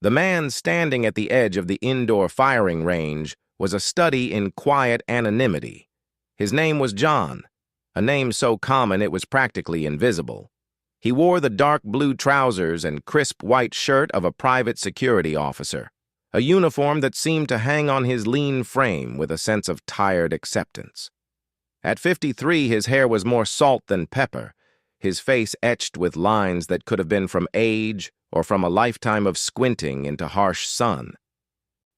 The man standing at the edge of the indoor firing range was a study in quiet anonymity. His name was John, a name so common it was practically invisible. He wore the dark blue trousers and crisp white shirt of a private security officer, a uniform that seemed to hang on his lean frame with a sense of tired acceptance. At 53, his hair was more salt than pepper, his face etched with lines that could have been from age or from a lifetime of squinting into harsh sun.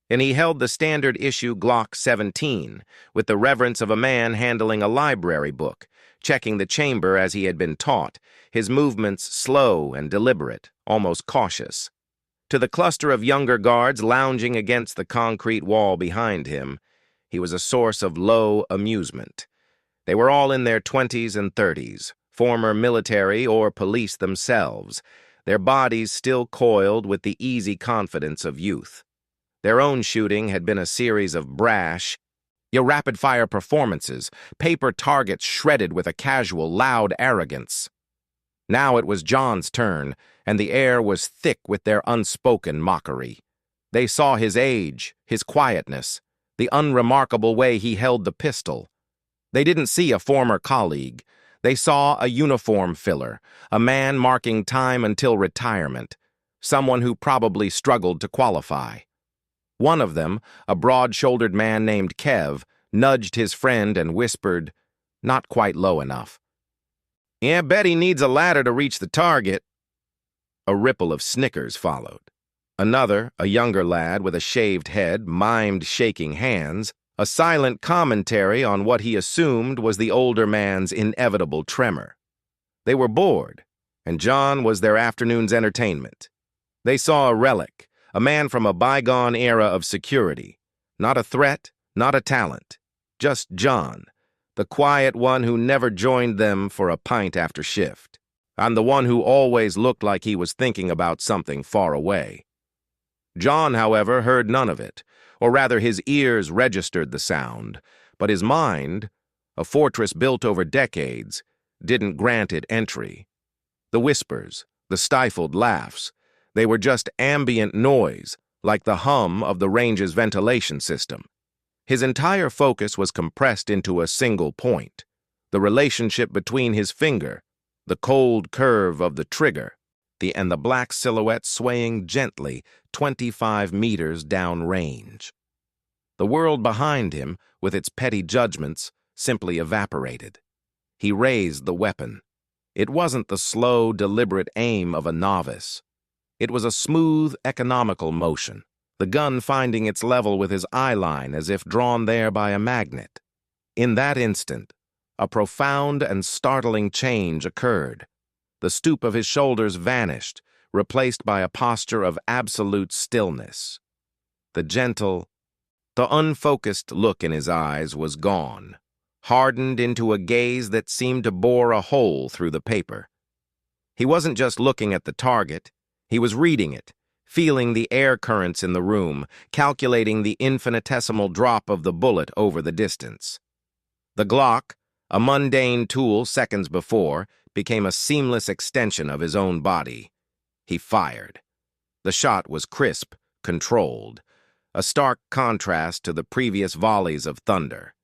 And he held the standard-issue Glock 17 with the reverence of a man handling a library book, checking the chamber as he had been taught, his movements slow and deliberate, almost cautious. To the cluster of younger guards lounging against the concrete wall behind him, he was a source of low amusement. They were all in their 20s and 30s, former military or police themselves, their bodies still coiled with the easy confidence of youth. Their own shooting had been a series of brash, rapid-fire performances, paper targets shredded with a casual, loud arrogance. Now it was John's turn, and the air was thick with their unspoken mockery. They saw his age, his quietness, the unremarkable way he held the pistol. They didn't see a former colleague. They saw a uniform filler, a man marking time until retirement, someone who probably struggled to qualify. One of them, a broad-shouldered man named Kev, nudged his friend and whispered, not quite low enough, "Yeah, bet he needs a ladder to reach the target." A ripple of snickers followed. Another, a younger lad with a shaved head, mimed shaking hands, a silent commentary on what he assumed was the older man's inevitable tremor. They were bored, and John was their afternoon's entertainment. They saw a relic, a man from a bygone era of security. Not a threat, not a talent. Just John, the quiet one who never joined them for a pint after shift, and the one who always looked like he was thinking about something far away. John, however, heard none of it, or rather his ears registered the sound, but his mind, a fortress built over decades, didn't grant it entry. The whispers, the stifled laughs, they were just ambient noise, like the hum of the range's ventilation system. His entire focus was compressed into a single point, the relationship between his finger, the cold curve of the trigger, and the black silhouette swaying gently 25 meters downrange. The world behind him, with its petty judgments, simply evaporated. He raised the weapon. It wasn't the slow, deliberate aim of a novice. It was a smooth, economical motion, the gun finding its level with his eyeline as if drawn there by a magnet. In that instant, a profound and startling change occurred. The stoop of his shoulders vanished, replaced by a posture of absolute stillness. The unfocused look in his eyes was gone, hardened into a gaze that seemed to bore a hole through the paper. He wasn't just looking at the target. He was reading it, feeling the air currents in the room, calculating the infinitesimal drop of the bullet over the distance. The Glock, a mundane tool seconds before, became a seamless extension of his own body. He fired. The shot was crisp, controlled, a stark contrast to the previous volleys of thunder.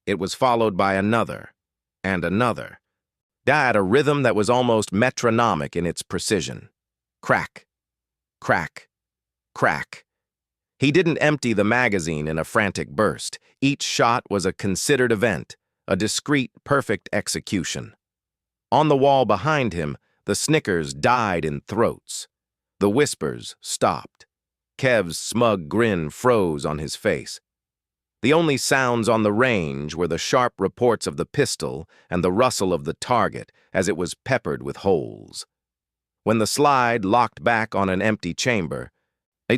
It was followed by another, and another, at a rhythm that was almost metronomic in its precision. Crack, crack, crack. He didn't empty the magazine in a frantic burst. Each shot was a considered event, a discreet, perfect execution. On the wall behind him, the snickers died in throats. The whispers stopped. Kev's smug grin froze on his face. The only sounds on the range were the sharp reports of the pistol and the rustle of the target as it was peppered with holes. When the slide locked back on an empty chamber,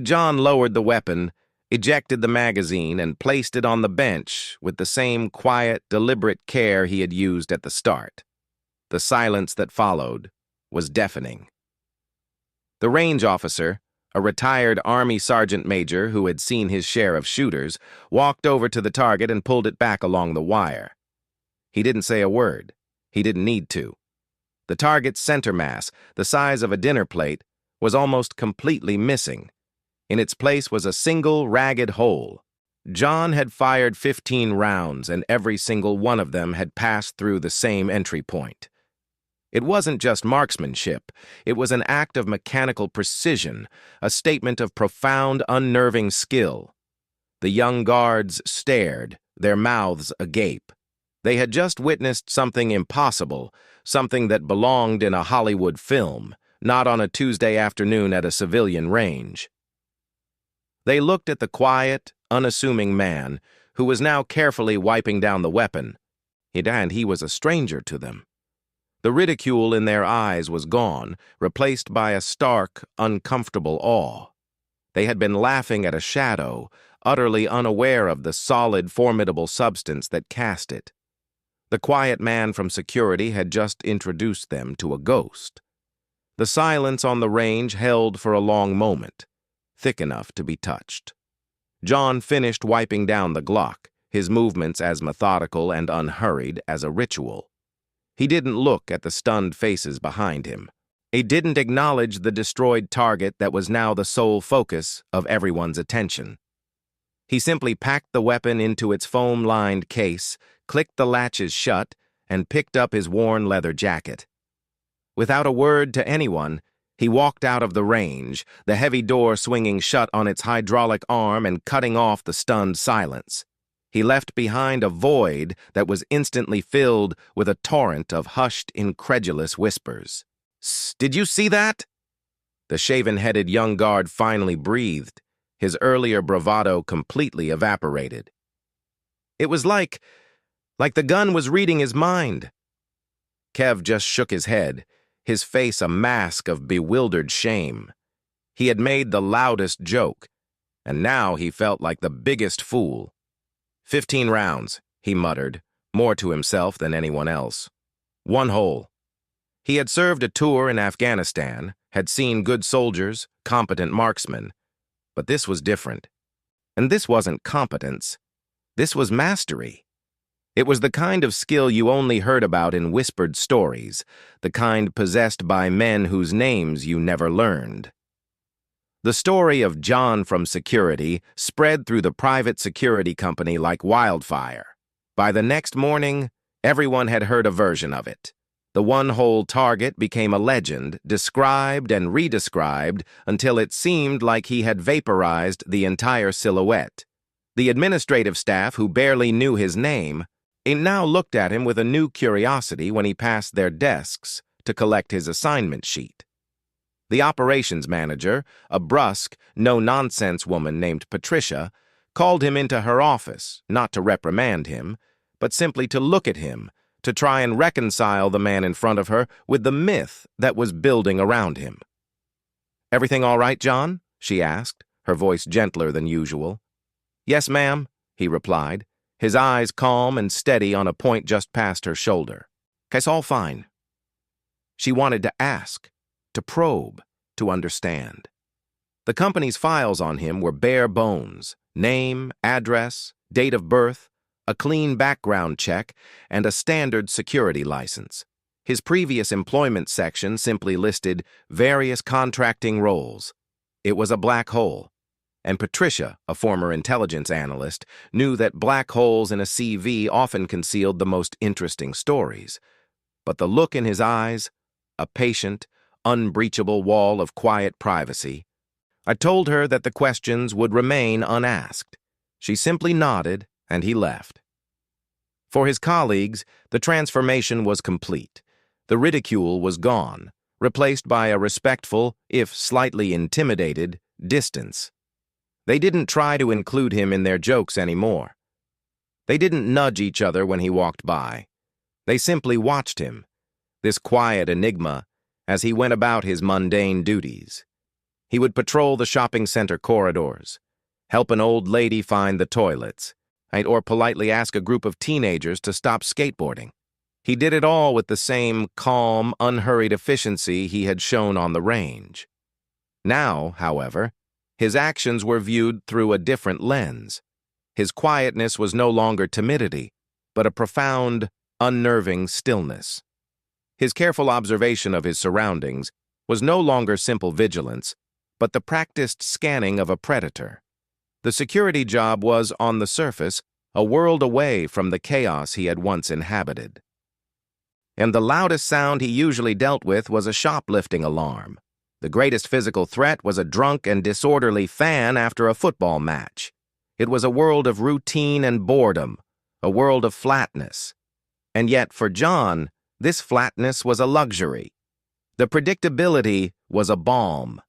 John lowered the weapon, ejected the magazine, and placed it on the bench with the same quiet, deliberate care he had used at the start. The silence that followed was deafening. The range officer, a retired Army sergeant major who had seen his share of shooters, walked over to the target and pulled it back along the wire. He didn't say a word. He didn't need to. The target's center mass, the size of a dinner plate, was almost completely missing, In its place was a single, ragged hole. John had fired 15 rounds, and every single one of them had passed through the same entry point. It wasn't just marksmanship. It was an act of mechanical precision, a statement of profound, unnerving skill. The young guards stared, their mouths agape. They had just witnessed something impossible, something that belonged in a Hollywood film, not on a Tuesday afternoon at a civilian range. They looked at the quiet, unassuming man, who was now carefully wiping down the weapon, and he was a stranger to them. The ridicule in their eyes was gone, replaced by a stark, uncomfortable awe. They had been laughing at a shadow, utterly unaware of the solid, formidable substance that cast it. The quiet man from security had just introduced them to a ghost. The silence on the range held for a long moment, thick enough to be touched. John finished wiping down the Glock, his movements as methodical and unhurried as a ritual. He didn't look at the stunned faces behind him. He didn't acknowledge the destroyed target that was now the sole focus of everyone's attention. He simply packed the weapon into its foam-lined case, clicked the latches shut, and picked up his worn leather jacket. Without a word to anyone, he walked out of the range, the heavy door swinging shut on its hydraulic arm and cutting off the stunned silence. He left behind a void that was instantly filled with a torrent of hushed, incredulous whispers. "Did you see that?" The shaven-headed young guard finally breathed, his earlier bravado completely evaporated. It was like the gun was reading his mind. Kev just shook his head, his face a mask of bewildered shame. He had made the loudest joke, and now he felt like the biggest fool. 15 rounds, he muttered, more to himself than anyone else. One hole. He had served a tour in Afghanistan, had seen good soldiers, competent marksmen, but this was different. And this wasn't competence. This was mastery. It was the kind of skill you only heard about in whispered stories, the kind possessed by men whose names you never learned. The story of John from security spread through the private security company like wildfire. By the next morning, everyone had heard a version of it. The one-hole target became a legend, described and redescribed until it seemed like he had vaporized the entire silhouette. The administrative staff, who barely knew his name, now looked at him with a new curiosity when he passed their desks to collect his assignment sheet. The operations manager, a brusque, no-nonsense woman named Patricia, called him into her office, not to reprimand him, but simply to look at him, to try and reconcile the man in front of her with the myth that was building around him. "Everything all right, John?" she asked, her voice gentler than usual. "Yes, ma'am," he replied, his eyes calm and steady on a point just past her shoulder. "'Kay's all fine." She wanted to ask, to probe, to understand. The company's files on him were bare bones: name, address, date of birth, a clean background check, and a standard security license. His previous employment section simply listed various contracting roles. It was a black hole, and Patricia, a former intelligence analyst, knew that black holes in a CV often concealed the most interesting stories. But the look in his eyes, a patient, unbreachable wall of quiet privacy. I told her that the questions would remain unasked. She simply nodded, and he left. For his colleagues, the transformation was complete. The ridicule was gone, replaced by a respectful, if slightly intimidated, distance. They didn't try to include him in their jokes anymore. They didn't nudge each other when he walked by. They simply watched him, this quiet enigma, as he went about his mundane duties. He would patrol the shopping center corridors, help an old lady find the toilets, or politely ask a group of teenagers to stop skateboarding. He did it all with the same calm, unhurried efficiency he had shown on the range. Now, however, his actions were viewed through a different lens. His quietness was no longer timidity, but a profound, unnerving stillness. His careful observation of his surroundings was no longer simple vigilance, but the practiced scanning of a predator. The security job was, on the surface, a world away from the chaos he had once inhabited. And the loudest sound he usually dealt with was a shoplifting alarm. The greatest physical threat was a drunk and disorderly fan after a football match. It was a world of routine and boredom, a world of flatness. And yet, for John, this flatness was a luxury. The predictability was a balm.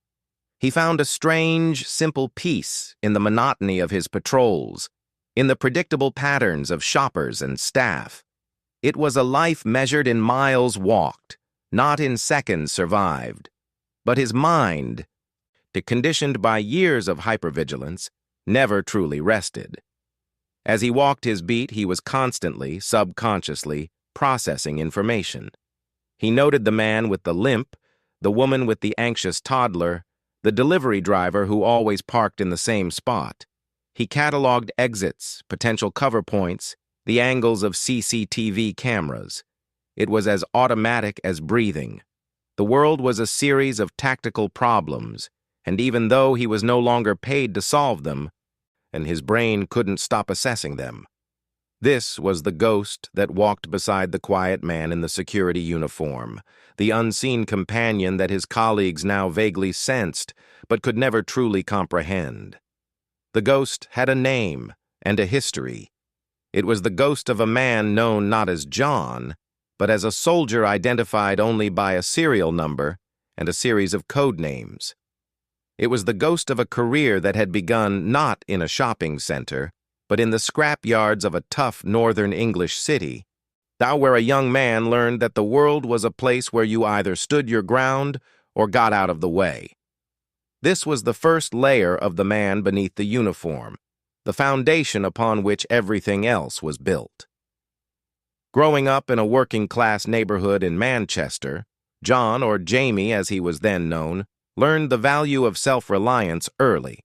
He found a strange, simple peace in the monotony of his patrols, in the predictable patterns of shoppers and staff. It was a life measured in miles walked, not in seconds survived. But his mind, conditioned by years of hypervigilance, never truly rested. As he walked his beat, he was constantly, subconsciously, processing information. He noted the man with the limp, the woman with the anxious toddler, the delivery driver who always parked in the same spot. He cataloged exits, potential cover points, the angles of CCTV cameras. It was as automatic as breathing. The world was a series of tactical problems, and even though he was no longer paid to solve them, and his brain couldn't stop assessing them. This was the ghost that walked beside the quiet man in the security uniform, the unseen companion that his colleagues now vaguely sensed, but could never truly comprehend. The ghost had a name and a history. It was the ghost of a man known not as John, but as a soldier identified only by a serial number and a series of code names. It was the ghost of a career that had begun not in a shopping center, but in the scrap yards of a tough northern English city, where a young man learned that the world was a place where you either stood your ground or got out of the way. This was the first layer of the man beneath the uniform, the foundation upon which everything else was built. Growing up in a working-class neighborhood in Manchester, John, or Jamie as he was then known, learned the value of self-reliance early.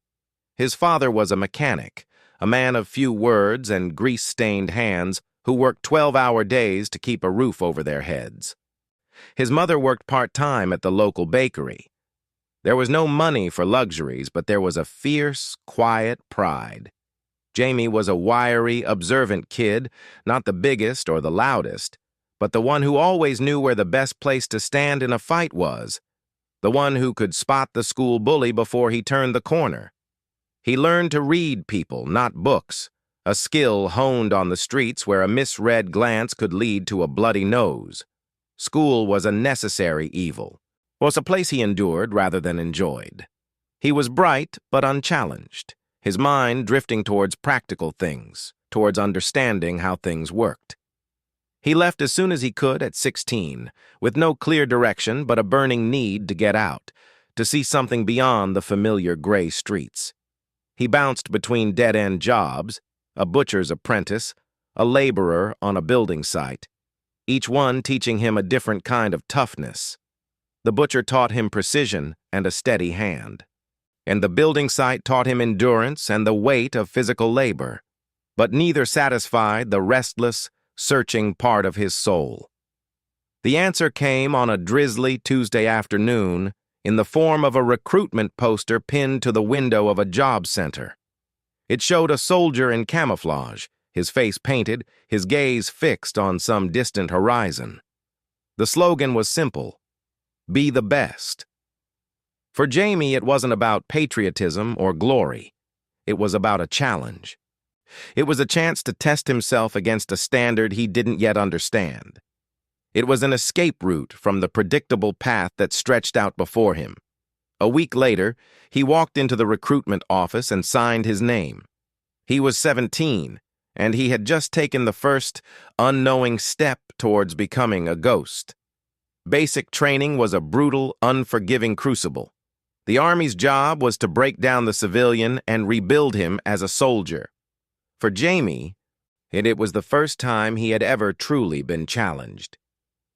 His father was a mechanic, a man of few words and grease-stained hands who worked 12-hour days to keep a roof over their heads. His mother worked part-time at the local bakery. There was no money for luxuries, but there was a fierce, quiet pride. Jamie was a wiry, observant kid, not the biggest or the loudest, but the one who always knew where the best place to stand in a fight was, the one who could spot the school bully before he turned the corner. He learned to read people, not books, a skill honed on the streets where a misread glance could lead to a bloody nose. School was a necessary evil, was a place he endured rather than enjoyed. He was bright but unchallenged, his mind drifting towards practical things, towards understanding how things worked. He left as soon as he could at 16, with no clear direction but a burning need to get out, to see something beyond the familiar gray streets. He bounced between dead-end jobs, a butcher's apprentice, a laborer on a building site, each one teaching him a different kind of toughness. The butcher taught him precision and a steady hand, and the building site taught him endurance and the weight of physical labor, but neither satisfied the restless, searching part of his soul. The answer came on a drizzly Tuesday afternoon in the form of a recruitment poster pinned to the window of a job center. It showed a soldier in camouflage, his face painted, his gaze fixed on some distant horizon. The slogan was simple: be the best. For Jamie, it wasn't about patriotism or glory. It was about a challenge. It was a chance to test himself against a standard he didn't yet understand. It was an escape route from the predictable path that stretched out before him. A week later, he walked into the recruitment office and signed his name. He was 17, and he had just taken the first unknowing step towards becoming a ghost. Basic training was a brutal, unforgiving crucible. The Army's job was to break down the civilian and rebuild him as a soldier. For Jamie, it was the first time he had ever truly been challenged.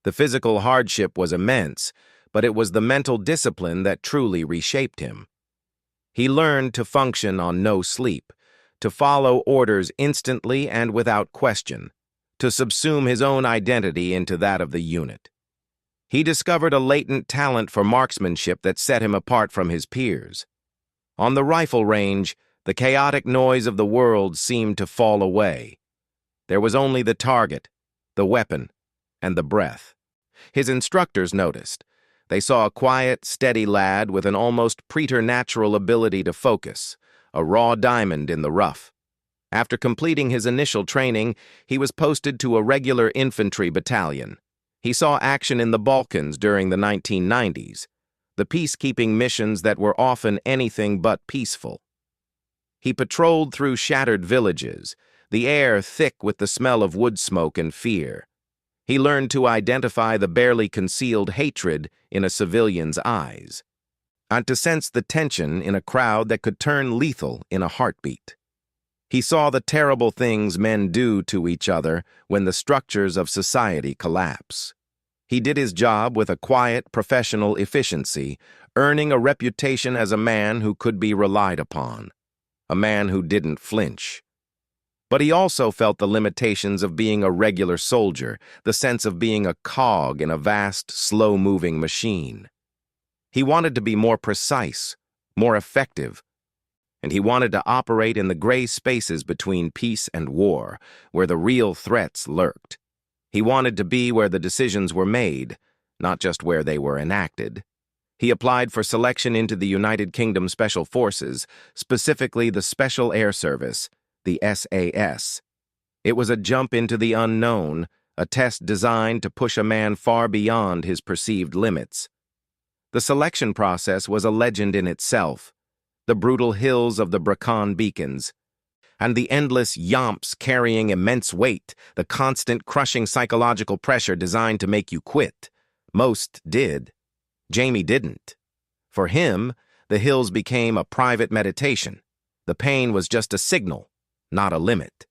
The physical hardship was immense, but it was the mental discipline that truly reshaped him. He learned to function on no sleep, to follow orders instantly and without question, to subsume his own identity into that of the unit. He discovered a latent talent for marksmanship that set him apart from his peers. On the rifle range, the chaotic noise of the world seemed to fall away. There was only the target, the weapon, and the breath. His instructors noticed. They saw a quiet, steady lad with an almost preternatural ability to focus, a raw diamond in the rough. After completing his initial training, he was posted to a regular infantry battalion. He saw action in the Balkans during the 1990s, the peacekeeping missions that were often anything but peaceful. He patrolled through shattered villages, the air thick with the smell of wood smoke and fear. He learned to identify the barely concealed hatred in a civilian's eyes, and to sense the tension in a crowd that could turn lethal in a heartbeat. He saw the terrible things men do to each other when the structures of society collapse. He did his job with a quiet, professional efficiency, earning a reputation as a man who could be relied upon, a man who didn't flinch. But he also felt the limitations of being a regular soldier, the sense of being a cog in a vast, slow-moving machine. He wanted to be more precise, more effective, and he wanted to operate in the gray spaces between peace and war, where the real threats lurked. He wanted to be where the decisions were made, not just where they were enacted. He applied for selection into the United Kingdom Special Forces, specifically the Special Air Service, the SAS. It was a jump into the unknown, a test designed to push a man far beyond his perceived limits. The selection process was a legend in itself. The brutal hills of the Brecon Beacons, and the endless yomps carrying immense weight, the constant crushing psychological pressure designed to make you quit. Most did. Jamie didn't. For him, the hills became a private meditation. The pain was just a signal, not a limit.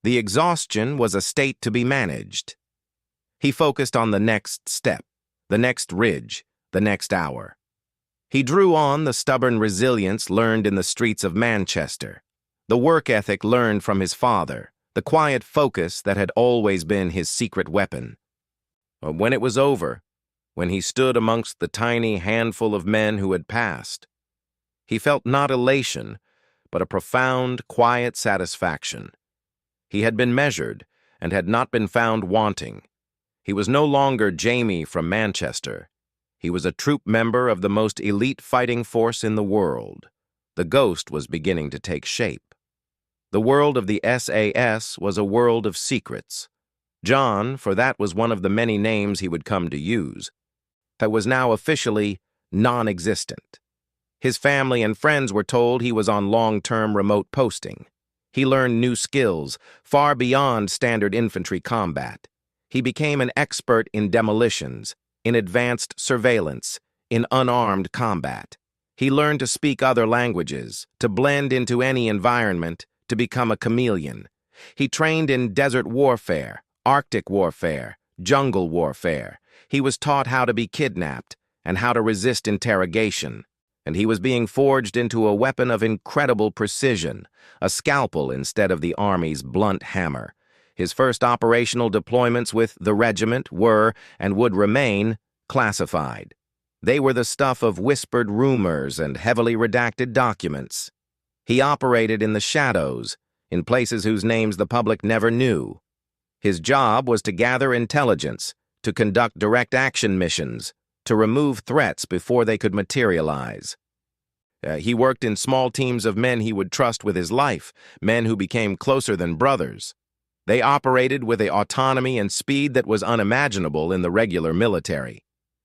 The exhaustion was a state to be managed. He focused on the next step, the next ridge, the next hour. He drew on the stubborn resilience learned in the streets of Manchester, the work ethic learned from his father, the quiet focus that had always been his secret weapon. But when it was over, when he stood amongst the tiny handful of men who had passed, he felt not elation, but a profound, quiet satisfaction. He had been measured and had not been found wanting. He was no longer Jamie from Manchester. He was a troop member of the most elite fighting force in the world. The ghost was beginning to take shape. The world of the SAS was a world of secrets. John, for that was one of the many names he would come to use, was now officially non-existent. His family and friends were told he was on long-term remote posting. He learned new skills, far beyond standard infantry combat. He became an expert in demolitions, in advanced surveillance, in unarmed combat. He learned to speak other languages, to blend into any environment, to become a chameleon. He trained in desert warfare, Arctic warfare, jungle warfare. He was taught how to be kidnapped and how to resist interrogation. And he was being forged into a weapon of incredible precision, a scalpel instead of the Army's blunt hammer. His first operational deployments with the regiment were, and would remain, classified. They were the stuff of whispered rumors and heavily redacted documents. He operated in the shadows, in places whose names the public never knew. His job was to gather intelligence, to conduct direct action missions, to remove threats before they could materialize. He worked in small teams of men he would trust with his life, men who became closer than brothers. They operated with an autonomy and speed that was unimaginable in the regular military.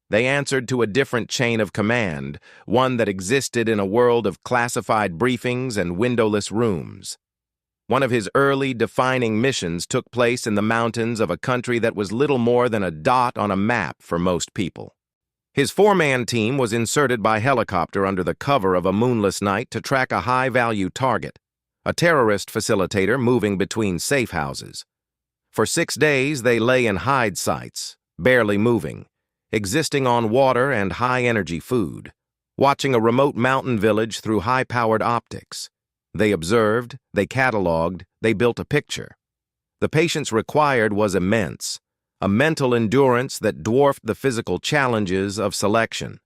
They answered to a different chain of command, one that existed in a world of classified briefings and windowless rooms. One of his early defining missions took place in the mountains of a country that was little more than a dot on a map for most people. His four-man team was inserted by helicopter under the cover of a moonless night to track a high-value target, a terrorist facilitator moving between safe houses. For 6 days, they lay in hide sites, barely moving, existing on water and high-energy food, watching a remote mountain village through high-powered optics. They observed, they cataloged, they built a picture. The patience required was immense, a mental endurance that dwarfed the physical challenges of selection.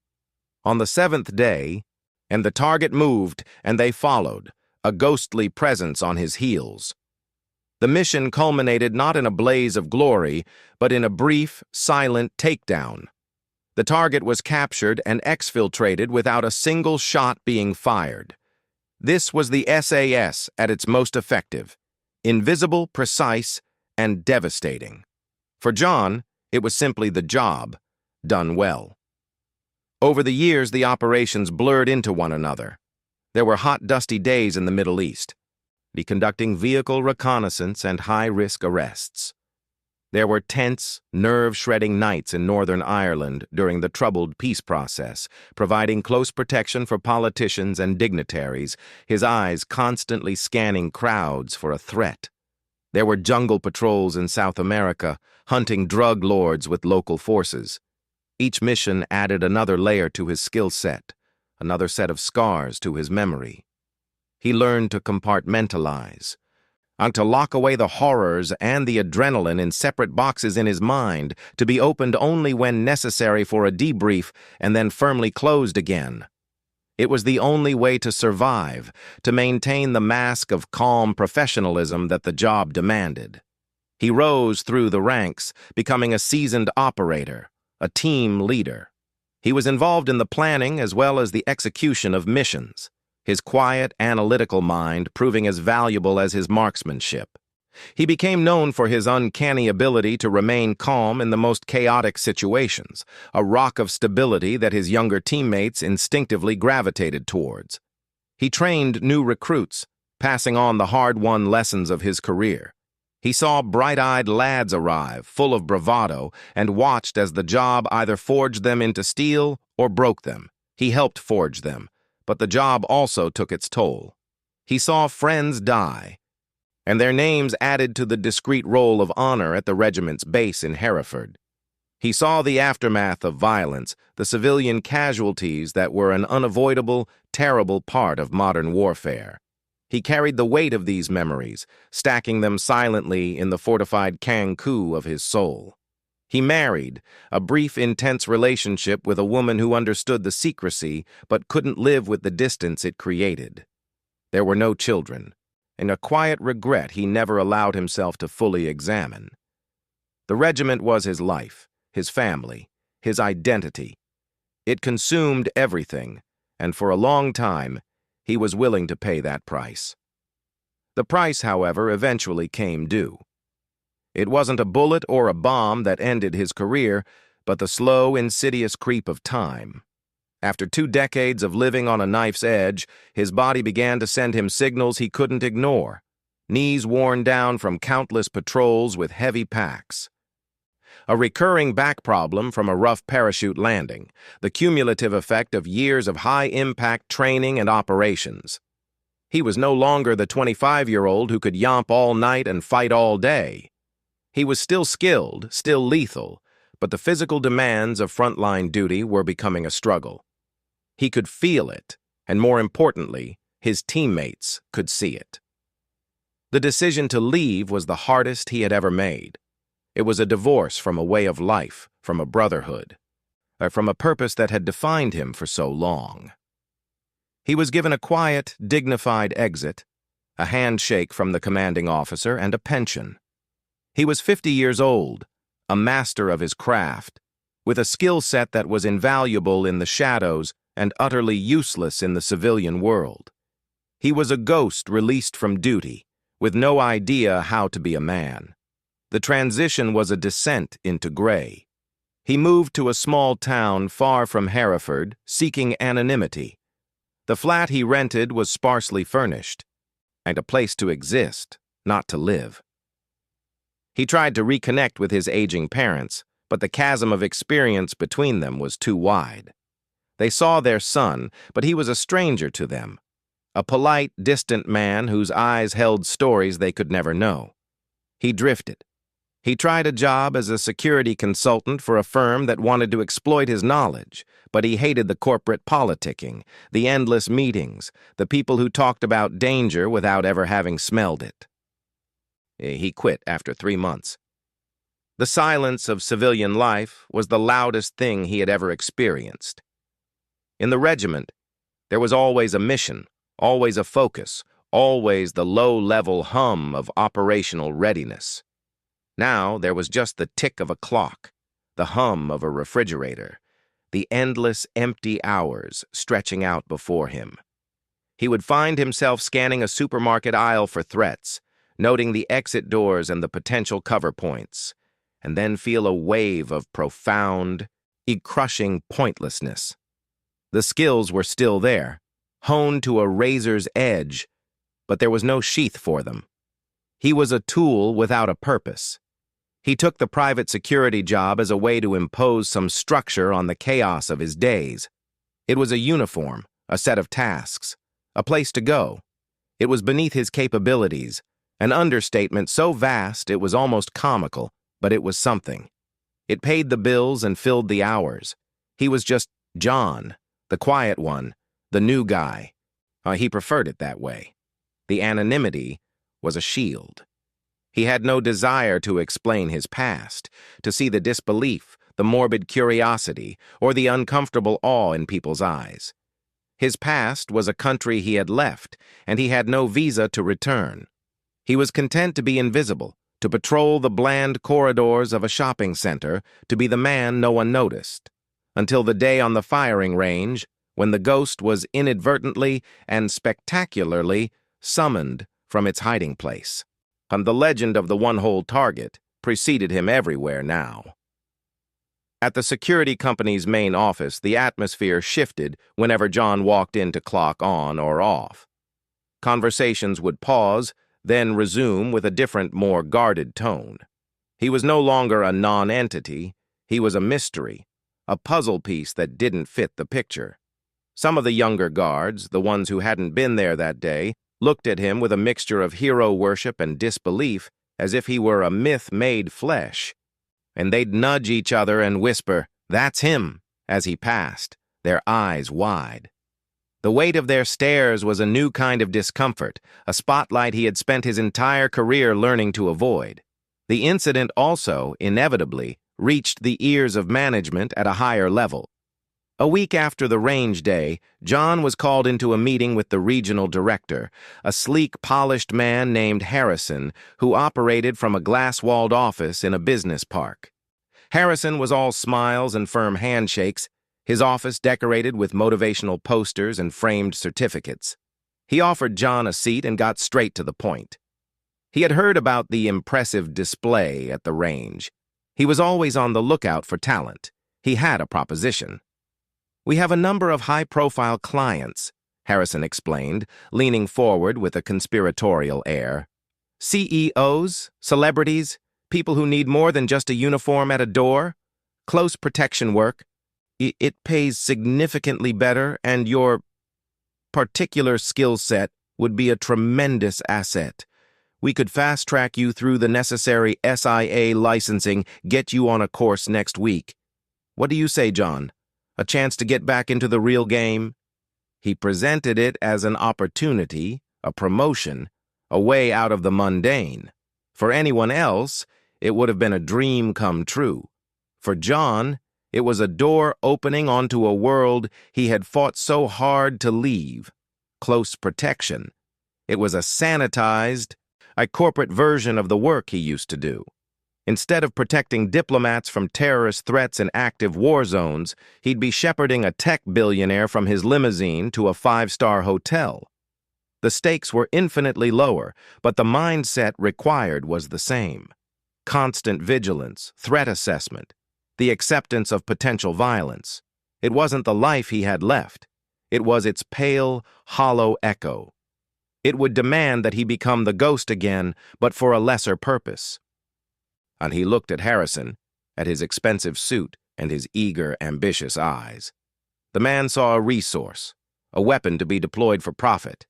On the seventh day, and the target moved, and they followed, a ghostly presence on his heels. The mission culminated not in a blaze of glory, but in a brief, silent takedown. The target was captured and exfiltrated without a single shot being fired. This was the SAS at its most effective, invisible, precise, and devastating. For John, it was simply the job, done well. Over the years, the operations blurred into one another. There were hot, dusty days in the Middle East, conducting vehicle reconnaissance and high-risk arrests. There were tense, nerve-shredding nights in Northern Ireland during the troubled peace process, providing close protection for politicians and dignitaries, his eyes constantly scanning crowds for a threat. There were jungle patrols in South America, hunting drug lords with local forces. Each mission added another layer to his skill set, another set of scars to his memory. He learned to compartmentalize, and to lock away the horrors and the adrenaline in separate boxes in his mind, to be opened only when necessary for a debrief and then firmly closed again. It was the only way to survive, to maintain the mask of calm professionalism that the job demanded. He rose through the ranks, becoming a seasoned operator, a team leader. He was involved in the planning as well as the execution of missions, his quiet, analytical mind proving as valuable as his marksmanship. He became known for his uncanny ability to remain calm in the most chaotic situations, a rock of stability that his younger teammates instinctively gravitated towards. He trained new recruits, passing on the hard-won lessons of his career. He saw bright-eyed lads arrive, full of bravado, and watched as the job either forged them into steel or broke them. He helped forge them, but the job also took its toll. He saw friends die, and their names added to the discreet roll of honor at the regiment's base in Hereford. He saw the aftermath of violence, the civilian casualties that were an unavoidable, terrible part of modern warfare. He carried the weight of these memories, stacking them silently in the fortified cancu of his soul. He married, a brief, intense relationship with a woman who understood the secrecy but couldn't live with the distance it created. There were no children, and a quiet regret he never allowed himself to fully examine. The regiment was his life, his family, his identity. It consumed everything, and for a long time, he was willing to pay that price. The price, however, eventually came due. It wasn't a bullet or a bomb that ended his career, but the slow, insidious creep of time. After 2 decades of living on a knife's edge, his body began to send him signals he couldn't ignore, knees worn down from countless patrols with heavy packs. A recurring back problem from a rough parachute landing, the cumulative effect of years of high-impact training and operations. He was no longer the 25-year-old who could yomp all night and fight all day. He was still skilled, still lethal, but the physical demands of frontline duty were becoming a struggle. He could feel it, and more importantly, his teammates could see it. The decision to leave was the hardest he had ever made. It was a divorce from a way of life, from a brotherhood, from a purpose that had defined him for so long. He was given a quiet, dignified exit, a handshake from the commanding officer, and a pension. He was 50 years old, a master of his craft, with a skill set that was invaluable in the shadows and utterly useless in the civilian world. He was a ghost released from duty, with no idea how to be a man. The transition was a descent into gray. He moved to a small town far from Hereford, seeking anonymity. The flat he rented was sparsely furnished, and a place to exist, not to live. He tried to reconnect with his aging parents, but the chasm of experience between them was too wide. They saw their son, but he was a stranger to them, a polite, distant man whose eyes held stories they could never know. He drifted. He tried a job as a security consultant for a firm that wanted to exploit his knowledge, but he hated the corporate politicking, the endless meetings, the people who talked about danger without ever having smelled it. He quit after 3 months. The silence of civilian life was the loudest thing he had ever experienced. In the regiment, there was always a mission, always a focus, always the low-level hum of operational readiness. Now there was just the tick of a clock, the hum of a refrigerator, the endless empty hours stretching out before him. He would find himself scanning a supermarket aisle for threats, noting the exit doors and the potential cover points, and then feel a wave of profound, crushing pointlessness. The skills were still there, honed to a razor's edge, but there was no sheath for them. He was a tool without a purpose. He took the private security job as a way to impose some structure on the chaos of his days. It was a uniform, a set of tasks, a place to go. It was beneath his capabilities, an understatement so vast it was almost comical, but it was something. It paid the bills and filled the hours. He was just John, the quiet one, the new guy. He preferred it that way. The anonymity was a shield. He had no desire to explain his past, to see the disbelief, the morbid curiosity, or the uncomfortable awe in people's eyes. His past was a country he had left, and he had no visa to return. He was content to be invisible, to patrol the bland corridors of a shopping center, to be the man no one noticed, until the day on the firing range when the ghost was inadvertently and spectacularly summoned from its hiding place. And the legend of the one-hole target preceded him everywhere now. At the security company's main office, the atmosphere shifted whenever John walked in to clock on or off. Conversations would pause, then resume with a different, more guarded tone. He was no longer a non-entity. He was a mystery, a puzzle piece that didn't fit the picture. Some of the younger guards, the ones who hadn't been there that day, looked at him with a mixture of hero worship and disbelief, as if he were a myth made flesh. And they'd nudge each other and whisper, "That's him," as he passed, their eyes wide. The weight of their stares was a new kind of discomfort, a spotlight he had spent his entire career learning to avoid. The incident also, inevitably, reached the ears of management at a higher level. A week after the range day, John was called into a meeting with the regional director, a sleek, polished man named Harrison, who operated from a glass-walled office in a business park. Harrison was all smiles and firm handshakes, his office decorated with motivational posters and framed certificates. He offered John a seat and got straight to the point. He had heard about the impressive display at the range. He was always on the lookout for talent. He had a proposition. "We have a number of high-profile clients," Harrison explained, leaning forward with a conspiratorial air. "CEOs, celebrities, people who need more than just a uniform at a door. Close protection work. It pays significantly better, and your particular skill set would be a tremendous asset. We could fast-track you through the necessary SIA licensing, get you on a course next week. What do you say, John? A chance to get back into the real game?" He presented it as an opportunity, a promotion, a way out of the mundane. For anyone else, it would have been a dream come true. For John, it was a door opening onto a world he had fought so hard to leave. Close protection. It was a sanitized, a corporate version of the work he used to do. Instead of protecting diplomats from terrorist threats in active war zones, he'd be shepherding a tech billionaire from his limousine to a five-star hotel. The stakes were infinitely lower, but the mindset required was the same. Constant vigilance, threat assessment, the acceptance of potential violence. It wasn't the life he had left. It was its pale, hollow echo. It would demand that he become the ghost again, but for a lesser purpose. And he looked at Harrison, at his expensive suit and his eager, ambitious eyes. The man saw a resource, a weapon to be deployed for profit.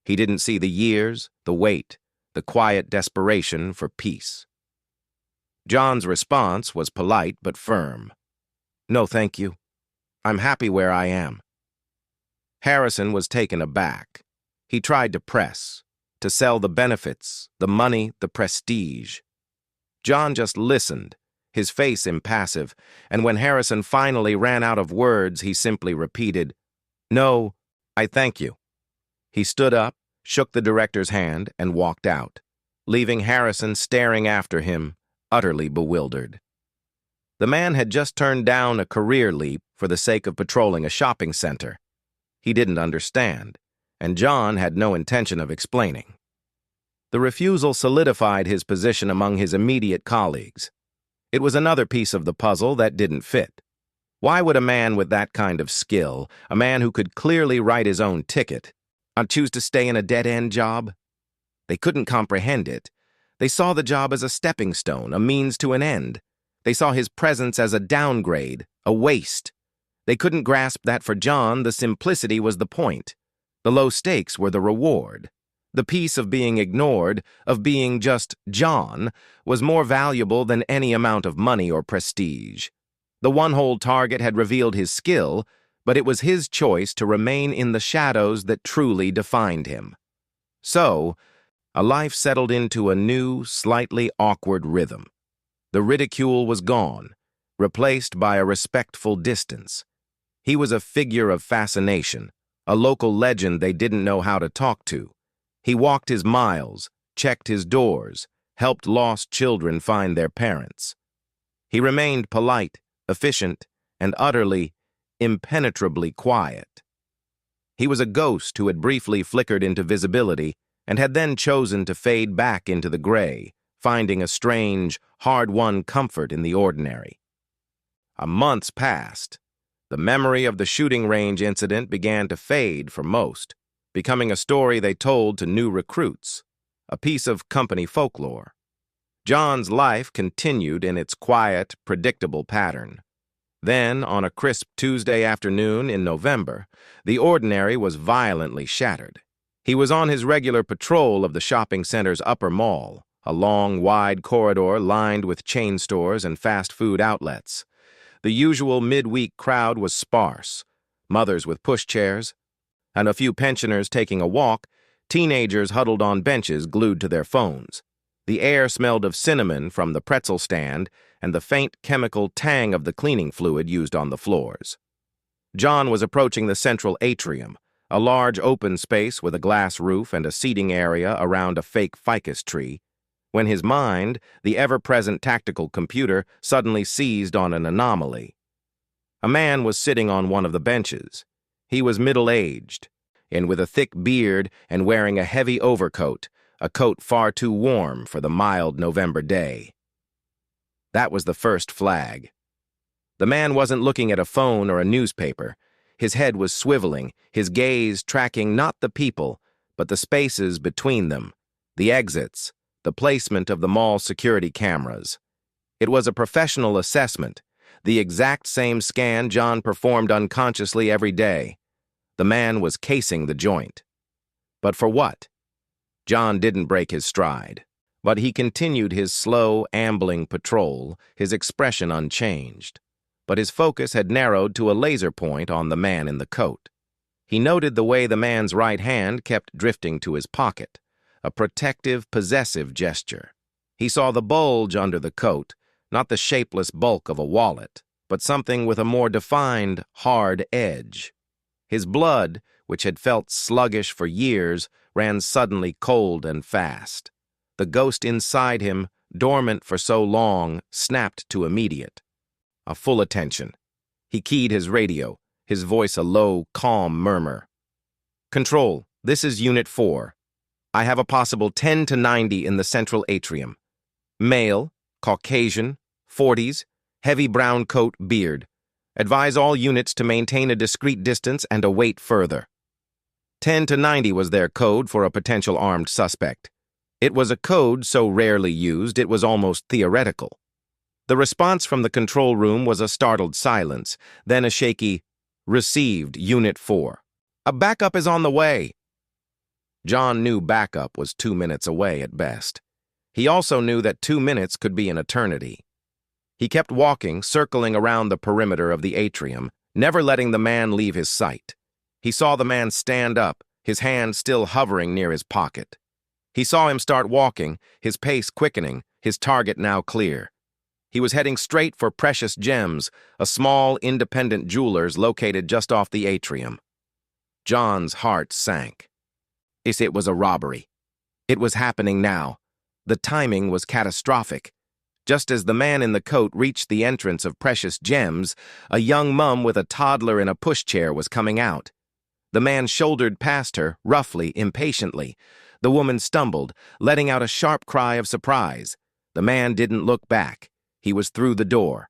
He didn't see the years, the weight, the quiet desperation for peace. John's response was polite but firm. "No, thank you. I'm happy where I am." Harrison was taken aback. He tried to press, to sell the benefits, the money, the prestige. John just listened, his face impassive, and when Harrison finally ran out of words, he simply repeated, "No, I thank you." He stood up, shook the director's hand, and walked out, leaving Harrison staring after him, utterly bewildered. The man had just turned down a career leap for the sake of patrolling a shopping center. He didn't understand, and John had no intention of explaining. The refusal solidified his position among his immediate colleagues. It was another piece of the puzzle that didn't fit. Why would a man with that kind of skill, a man who could clearly write his own ticket, choose to stay in a dead-end job? They couldn't comprehend it. They saw the job as a stepping stone, a means to an end. They saw his presence as a downgrade, a waste. They couldn't grasp that for John, the simplicity was the point. The low stakes were the reward. The piece of being ignored, of being just John, was more valuable than any amount of money or prestige. The one-hole target had revealed his skill, but it was his choice to remain in the shadows that truly defined him. So, a life settled into a new, slightly awkward rhythm. The ridicule was gone, replaced by a respectful distance. He was a figure of fascination, a local legend they didn't know how to talk to. He walked his miles, checked his doors, helped lost children find their parents. He remained polite, efficient, and utterly, impenetrably quiet. He was a ghost who had briefly flickered into visibility and had then chosen to fade back into the gray, finding a strange, hard-won comfort in the ordinary. Months passed. The memory of the shooting range incident began to fade for most, becoming a story they told to new recruits, a piece of company folklore. John's life continued in its quiet, predictable pattern. Then, on a crisp Tuesday afternoon in November, the ordinary was violently shattered. He was on his regular patrol of the shopping center's upper mall, a long, wide corridor lined with chain stores and fast food outlets. The usual midweek crowd was sparse, mothers with pushchairs, and a few pensioners taking a walk, teenagers huddled on benches glued to their phones. The air smelled of cinnamon from the pretzel stand and the faint chemical tang of the cleaning fluid used on the floors. John was approaching the central atrium, a large open space with a glass roof and a seating area around a fake ficus tree, when his mind, the ever-present tactical computer, suddenly seized on an anomaly. A man was sitting on one of the benches. He was middle-aged, and with a thick beard and wearing a heavy overcoat, a coat far too warm for the mild November day. That was the first flag. The man wasn't looking at a phone or a newspaper. His head was swiveling, his gaze tracking not the people, but the spaces between them, the exits, the placement of the mall security cameras. It was a professional assessment, the exact same scan John performed unconsciously every day. The man was casing the joint. But for what? John didn't break his stride, but he continued his slow, ambling patrol, his expression unchanged. But his focus had narrowed to a laser point on the man in the coat. He noted the way the man's right hand kept drifting to his pocket, a protective, possessive gesture. He saw the bulge under the coat, not the shapeless bulk of a wallet, but something with a more defined, hard edge. His blood, which had felt sluggish for years, ran suddenly cold and fast. The ghost inside him, dormant for so long, snapped to immediate. A full attention. He keyed his radio, his voice a low, calm murmur. "Control, this is Unit 4. I have a possible 10 to 90 in the central atrium. Male, Caucasian, 40s, heavy brown coat, beard. Advise all units to maintain a discreet distance and await further." 10 to 90 was their code for a potential armed suspect. It was a code so rarely used it was almost theoretical. The response from the control room was a startled silence, then a shaky, "Received, Unit 4. A backup is on the way." John knew backup was 2 minutes away at best. He also knew that 2 minutes could be an eternity. He kept walking, circling around the perimeter of the atrium, never letting the man leave his sight. He saw the man stand up, his hand still hovering near his pocket. He saw him start walking, his pace quickening, his target now clear. He was heading straight for Precious Gems, a small, independent jeweler's located just off the atrium. John's heart sank. It was a robbery. It was happening now. The timing was catastrophic. Just as the man in the coat reached the entrance of Precious Gems, a young mum with a toddler in a pushchair was coming out. The man shouldered past her, roughly, impatiently. The woman stumbled, letting out a sharp cry of surprise. The man didn't look back. He was through the door.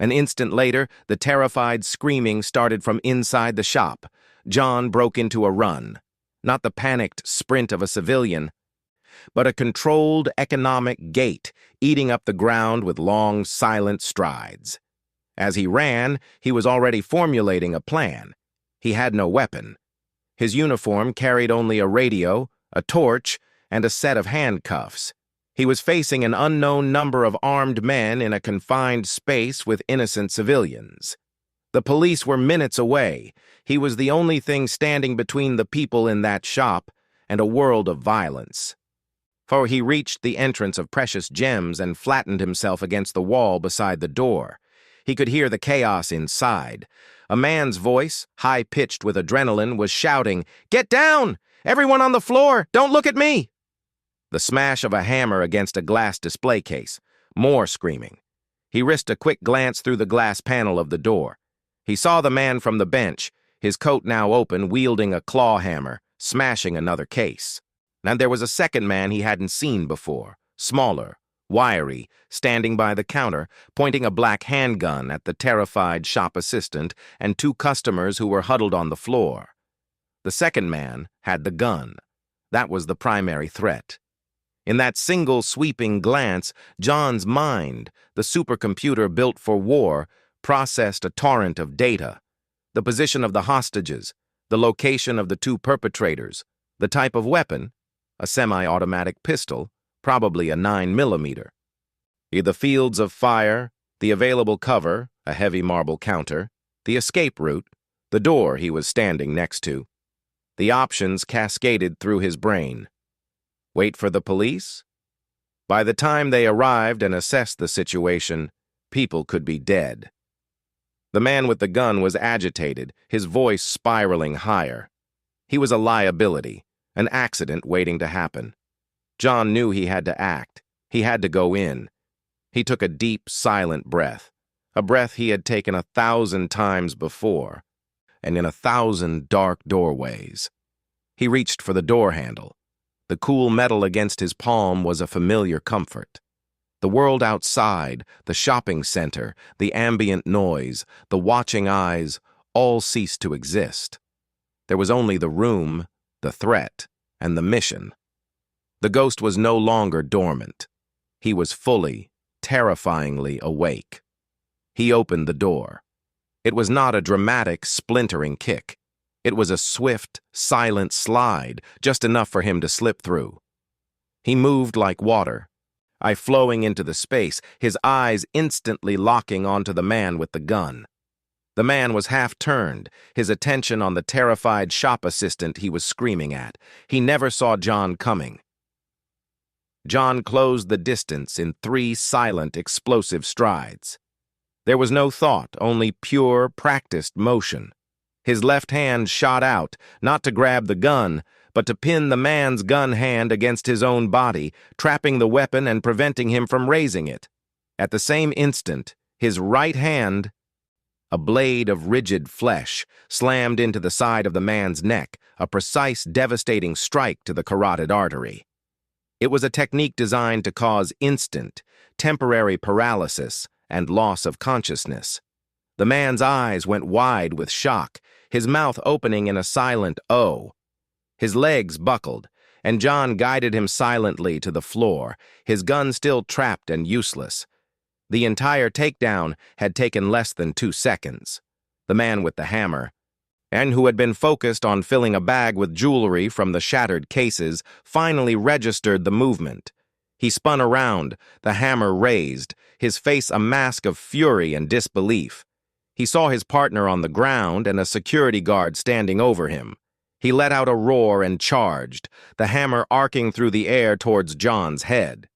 An instant later, the terrified screaming started from inside the shop. John broke into a run. Not the panicked sprint of a civilian, but a controlled economic gait, eating up the ground with long, silent strides. As he ran, he was already formulating a plan. He had no weapon. His uniform carried only a radio, a torch, and a set of handcuffs. He was facing an unknown number of armed men in a confined space with innocent civilians. The police were minutes away. He was the only thing standing between the people in that shop and a world of violence. For he reached the entrance of Precious Gems and flattened himself against the wall beside the door. He could hear the chaos inside. A man's voice, high-pitched with adrenaline, was shouting, "Get down! Everyone on the floor! Don't look at me!" The smash of a hammer against a glass display case. More screaming. He risked a quick glance through the glass panel of the door. He saw the man from the bench, his coat now open, wielding a claw hammer, smashing another case. And there was a second man he hadn't seen before, smaller, wiry, standing by the counter, pointing a black handgun at the terrified shop assistant and two customers who were huddled on the floor. The second man had the gun. That was the primary threat. In that single sweeping glance, John's mind, the supercomputer built for war, processed a torrent of data. The position of the hostages, the location of the two perpetrators, the type of weapon, a semi-automatic pistol, probably a 9mm. The fields of fire, the available cover, a heavy marble counter, the escape route, the door he was standing next to. The options cascaded through his brain. Wait for the police? By the time they arrived and assessed the situation, people could be dead. The man with the gun was agitated, his voice spiraling higher. He was a liability, an accident waiting to happen. John knew he had to act. He had to go in. He took a deep, silent breath, a breath he had taken 1,000 times before, and in 1,000 dark doorways. He reached for the door handle. The cool metal against his palm was a familiar comfort. The world outside, the shopping center, the ambient noise, the watching eyes, all ceased to exist. There was only the room, the threat, and the mission. The ghost was no longer dormant. He was fully, terrifyingly awake. He opened the door. It was not a dramatic, splintering kick. It was a swift, silent slide, just enough for him to slip through. He moved like water, eye flowing into the space, his eyes instantly locking onto the man with the gun. The man was half-turned, his attention on the terrified shop assistant he was screaming at. He never saw John coming. John closed the distance in 3 silent, explosive strides. There was no thought, only pure, practiced motion. His left hand shot out, not to grab the gun, but to pin the man's gun hand against his own body, trapping the weapon and preventing him from raising it. At the same instant, his right hand, a blade of rigid flesh, slammed into the side of the man's neck, a precise, devastating strike to the carotid artery. It was a technique designed to cause instant, temporary paralysis and loss of consciousness. The man's eyes went wide with shock, his mouth opening in a silent O. His legs buckled, and John guided him silently to the floor, his gun still trapped and useless. The entire takedown had taken less than 2 seconds. The man with the hammer, and who had been focused on filling a bag with jewelry from the shattered cases, finally registered the movement. He spun around, the hammer raised, his face a mask of fury and disbelief. He saw his partner on the ground and a security guard standing over him. He let out a roar and charged, the hammer arcing through the air towards John's head.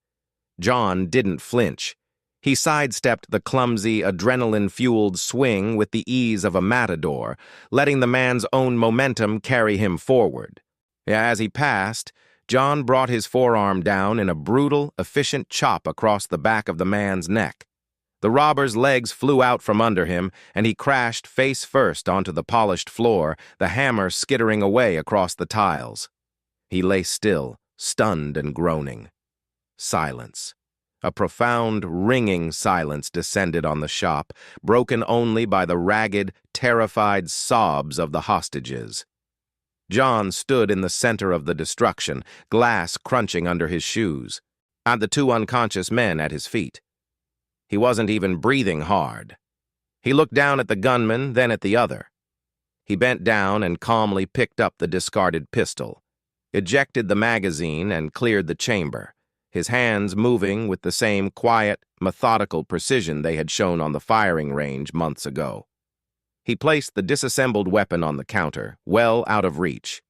John didn't flinch. He sidestepped the clumsy, adrenaline-fueled swing with the ease of a matador, letting the man's own momentum carry him forward. As he passed, John brought his forearm down in a brutal, efficient chop across the back of the man's neck. The robber's legs flew out from under him, and he crashed face first onto the polished floor, the hammer skittering away across the tiles. He lay still, stunned and groaning. Silence. A profound, ringing silence descended on the shop, broken only by the ragged, terrified sobs of the hostages. John stood in the center of the destruction, glass crunching under his shoes, and the two unconscious men at his feet. He wasn't even breathing hard. He looked down at the gunman, then at the other. He bent down and calmly picked up the discarded pistol, ejected the magazine, and cleared the chamber, his hands moving with the same quiet, methodical precision they had shown on the firing range months ago. He placed the disassembled weapon on the counter, well out of reach,